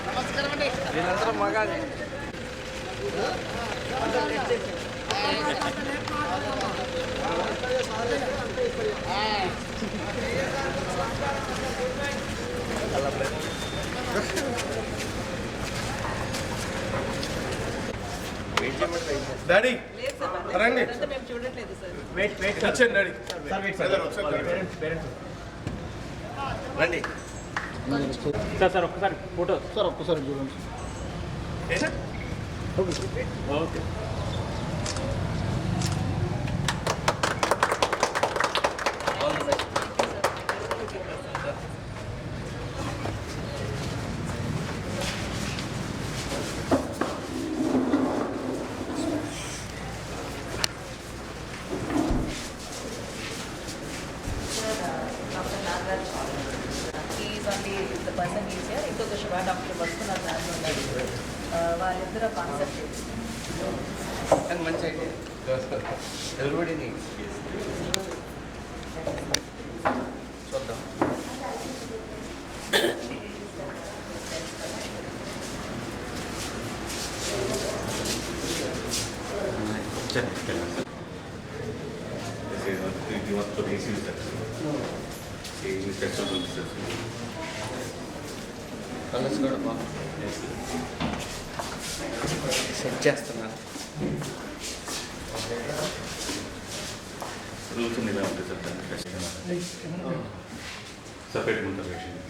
నమస్కారం అండి. వీళ్ళందరూ మగాలి. డాడీ రండి. రండి సార్ ఒక్కసారి ఫోటో సార్ ఒక్కసారి చూడండి. Okay. The person is here. ఇంకొక శివ డాక్టర్ వస్తున్నారు దాంట్లో ఉన్నారు. వాళ్ళిద్దరు కాన్సెప్ట్ మంచి ఐడియా. ఎవరిబడి చూద్దాం. కలర్స్ కూడా బాగుంది. సెట్ చేస్తున్నాను. రూల్స్ ఇలా ఉంటాయి సార్. సపరేట్గా ఉంటుంది patient.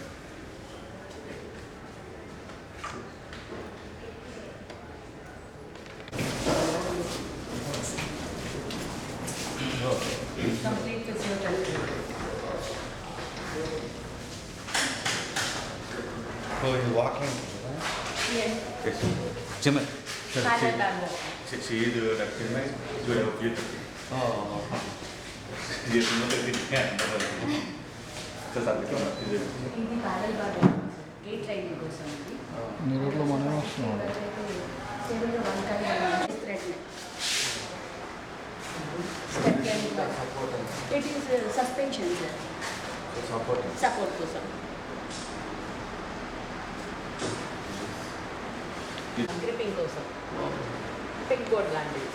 Complete physiotherapy. Walking Jimmy. Parallel parallel. She is active. You have a few. Yes, no, ఇది ప్యారల్ బార్ గేట్ రైడింగ్ కోసం ఇది. నీరులో మనమే వస్తున్నాం. సేవలో one time thread step it is suspension sir, support కోసం. గ్రిప్పింగ్ కోసం పిక్ బోర్డ్ లాంటిది.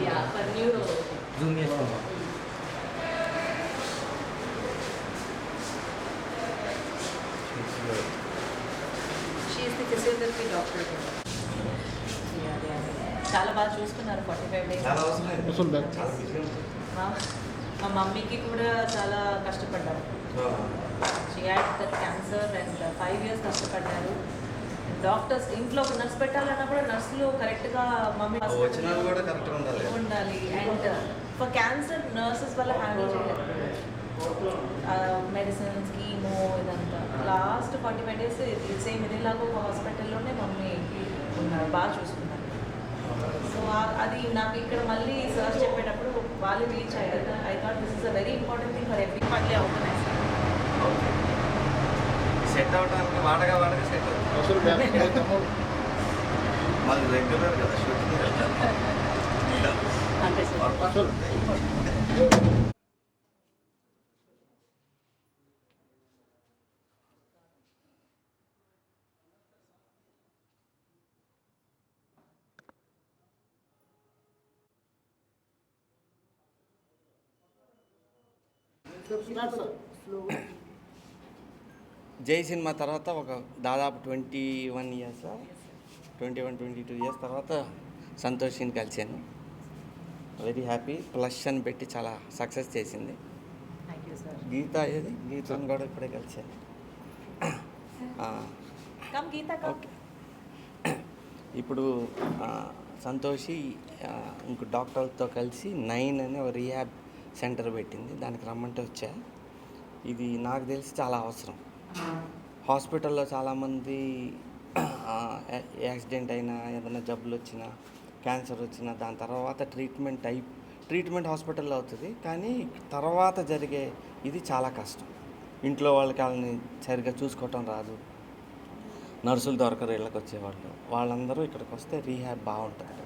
Yeah for neuro. Zoom చేసుకుందాం. She is the physiotherapy doctor. చాలా బాగా చూసుకున్నారు 45 days. చాలా అవసరం. అసలు బ్యాక్ చాలా బిజీ ఉంటుంది. మా మమ్మీకి కూడా చాలా కష్టపడ్డారు. She had that cancer and 5 years కష్టపడ్డారు. డాక్టర్స్ ఇంట్లో ఒక నర్స్ పెట్టాలన్నా కూడా నర్సులు కరెక్ట్గా మమ్మీ వచ్చిన వాళ్ళు కూడా కరెక్ట్గా ఉండాలి. అండ్ ఫర్ క్యాన్సర్ నర్సెస్ వల్ల హ్యాండిల్ చేయలేదు. మెడిసిన్స్ కీమో ఇదంతా లాస్ట్ 45 days సేమ్ ఇదిలాగా ఒక హాస్పిటల్లోనే మమ్మీ ఉన్నారు, బాగా చూసుకున్నారు. సో అది నాకు ఇక్కడ మళ్ళీ సర్చ్ చెప్పేటప్పుడు వాళ్ళు రీచ్ అయ్యారు. I thought this is a very important thing for every family organisation. Set అవడానికి వాడగా సెట్ అవుతుంది. అసలు బ్యాక్ మాది రెగ్యులర్ కదా షూటింగ్ అంతే సార్. జై సినిమా తర్వాత ఒక దాదాపు 21 years 22 years తర్వాత సంతోషిని కలిశాను. Very happy. ప్లస్ అని పెట్టి చాలా సక్సెస్ చేసింది. Thank you sir. గీతను కూడా ఇప్పుడే కలిశాను. కమ్ గీత కమ్. ఓకే. ఇప్పుడు సంతోషి ఇంకో డాక్టర్లతో కలిసి 9 అని ఒక రీహాబ్ సెంటర్ పెట్టింది. దానికి రమ్మంటే వచ్చా. ఇది నాకు తెలిసి చాలా అవసరం. హాస్పిటల్లో చాలామంది యాక్సిడెంట్ అయినా, ఏదైనా జబ్బులు వచ్చినా, క్యాన్సర్ వచ్చినా దాని తర్వాత ట్రీట్మెంట్ హాస్పిటల్లో అవుతుంది. కానీ తర్వాత జరిగే ఇది చాలా కష్టం. ఇంట్లో వాళ్ళకి వాళ్ళని సరిగ్గా చూసుకోవటం రాదు. నర్సులు దొరకరు ఇళ్ళకి వచ్చేవాళ్ళు. వాళ్ళందరూ ఇక్కడికి వస్తే రీహాబ్ బాగుంటుంది.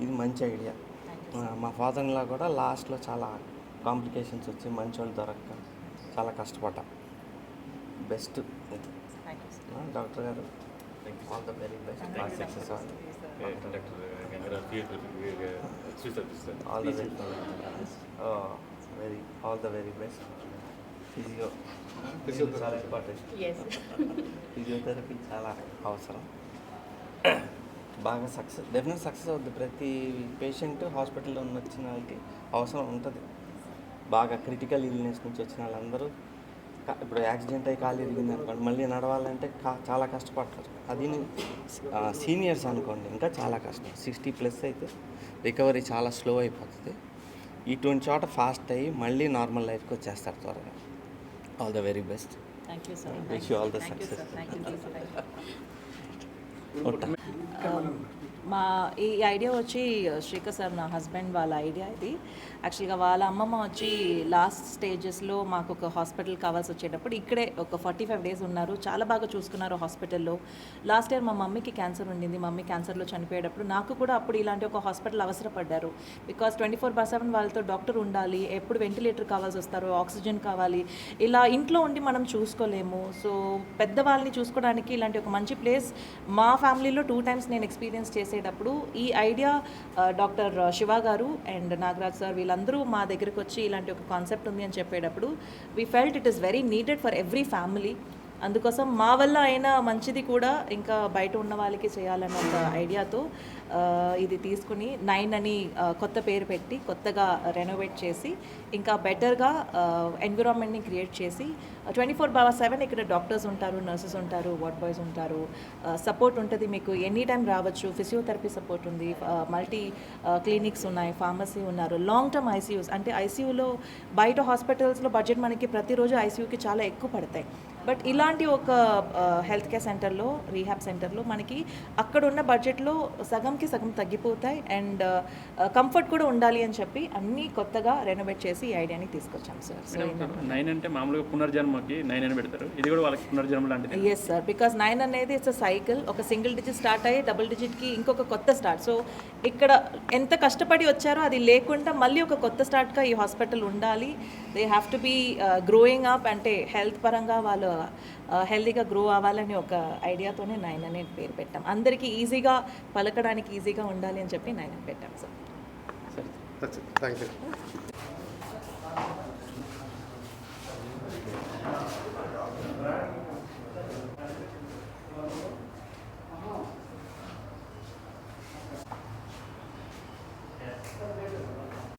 ఇది మంచి ఐడియా. మా ఫాదర్లా కూడా లాస్ట్లో చాలా కాంప్లికేషన్స్ వచ్చి మంచి వాళ్ళు దొరక్క చాలా కష్టపడ్డా. Best thank you sir. Doctor గారు, all the very best, all success, doctor Gangara physiotherapist sir. All the very all the very best. Physiotherapy చాలా ఇంపార్టెంట్. ఫిజియోథెరపీ చాలా అవసరం. బాగా డెఫినెట్ సక్సెస్ అవుద్ది. ప్రతి పేషెంట్ హాస్పిటల్లో వచ్చిన వాళ్ళకి అవసరం ఉంటుంది. బాగా క్రిటికల్ ఇల్నెస్ నుంచి వచ్చిన వాళ్ళందరూ ఇప్పుడు యాక్సిడెంట్ అయ్యి కాలు ఇరిగింది అనుకోండి, మళ్ళీ నడవాలంటే చాలా కష్టపడతారు. అది సీనియర్స్ అనుకోండి ఇంకా చాలా కష్టం. 60+ అయితే రికవరీ చాలా స్లో అయిపోతుంది. ఇటువంటి చోట ఫాస్ట్ అయ్యి మళ్ళీ నార్మల్ లైఫ్కి వచ్చేస్తారు త్వరగా. All the very best. Thank you sir. Wish you all the success. మా ఈ ఐడియా వచ్చి శ్రీకర్ సార్ నా హస్బెండ్ వాళ్ళ ఐడియా ఇది. యాక్చువల్గా వాళ్ళ అమ్మమ్మ వచ్చి లాస్ట్ స్టేజెస్లో మాకు ఒక హాస్పిటల్ కావాల్సి వచ్చేటప్పుడు ఇక్కడే ఒక 45 days ఉన్నారు. చాలా బాగా చూసుకున్నారు హాస్పిటల్లో. లాస్ట్ ఇయర్ మా మమ్మీకి క్యాన్సర్ ఉండింది. మమ్మీ క్యాన్సర్లో చనిపోయేటప్పుడు నాకు కూడా అప్పుడు ఇలాంటి ఒక హాస్పిటల్ అవసరపడ్డారు. బికాస్ 24/7 వాళ్ళతో డాక్టర్ ఉండాలి, ఎప్పుడు వెంటిలేటర్ కావాల్సి వస్తారు, ఆక్సిజన్ కావాలి. ఇలా ఇంట్లో ఉండి మనం చూసుకోలేము. సో పెద్దవాళ్ళని చూసుకోవడానికి ఇలాంటి ఒక మంచి ప్లేస్ మా ఫ్యామిలీలో 2 times నేను ఎక్స్పీరియన్స్ చేసేటప్పుడు ఈ ఐడియా డాక్టర్ శివ గారు అండ్ నాగరాజ్ సార్ వీళ్ళందరూ మా దగ్గరికి వచ్చి ఇలాంటి ఒక కాన్సెప్ట్ ఉంది అని చెప్పేటప్పుడు we felt it is very needed for every family. అందుకోసం మా వల్ల అయినా మంచిది కూడా ఇంకా బయట ఉన్న వాళ్ళకి చేయాలన్న ఒక ఐడియాతో ఇది తీసుకుని 9 అని కొత్త పేరు పెట్టి కొత్తగా రెనోవేట్ చేసి ఇంకా బెటర్గా ఎన్విరాన్మెంట్ని క్రియేట్ చేసి 24/7 ఇక్కడ డాక్టర్స్ ఉంటారు, నర్సెస్ ఉంటారు, వార్డ్ బాయ్స్ ఉంటారు, సపోర్ట్ ఉంటుంది. మీకు ఎనీ టైం రావచ్చు. ఫిజియోథెరపీ సపోర్ట్ ఉంది, మల్టీ క్లినిక్స్ ఉన్నాయి, ఫార్మసీ ఉన్నారు, లాంగ్ టర్మ్ ఐసీయూస్. అంటే ఐసీయూలో బయట హాస్పిటల్స్లో బడ్జెట్ మనకి ప్రతిరోజు ఐసీయూకి చాలా ఎక్కువ పడతాయి. బట్ ఇలాంటి ఒక హెల్త్ కేర్ సెంటర్లో, రీహాబ్ సెంటర్లో మనకి అక్కడ ఉన్న బడ్జెట్లో సగంకి సగం తగ్గిపోతాయి అండ్ కంఫర్ట్ కూడా ఉండాలి అని చెప్పి అన్నీ కొత్తగా రెనోవేట్ చేసి ఈ ఐడియాని తీసుకొచ్చాం సార్. సో 9 అంటే మామూలుగా పునర్జన్మకి 9 అని పెడతారు, ఇది కూడా వాళ్ళకి పునర్జన్మ లాంటిది. ఎస్ సార్, బికాస్ 9 అనేది ఇట్స్ అ సైకిల్. ఒక సింగిల్ డిజిట్ స్టార్ట్ అయ్యి డబుల్ డిజిట్కి ఇంకొక కొత్త స్టార్ట్. సో ఇక్కడ ఎంత కష్టపడి వచ్చారో అది లేకుండా మళ్ళీ ఒక కొత్త స్టార్ట్గా ఈ హాస్పిటల్ ఉండాలి. They have to be growing up, అంటే హెల్త్ పరంగా వాళ్ళు హెల్తీగా గ్రో అవ్వాలని ఒక ఐడియాతోనే 9 అనే పేరు పెట్టాం. అందరికీ ఈజీగా పలకడానికి ఈజీగా ఉండాలి అని చెప్పి 9 అని పెట్టాం సార్. Thank you.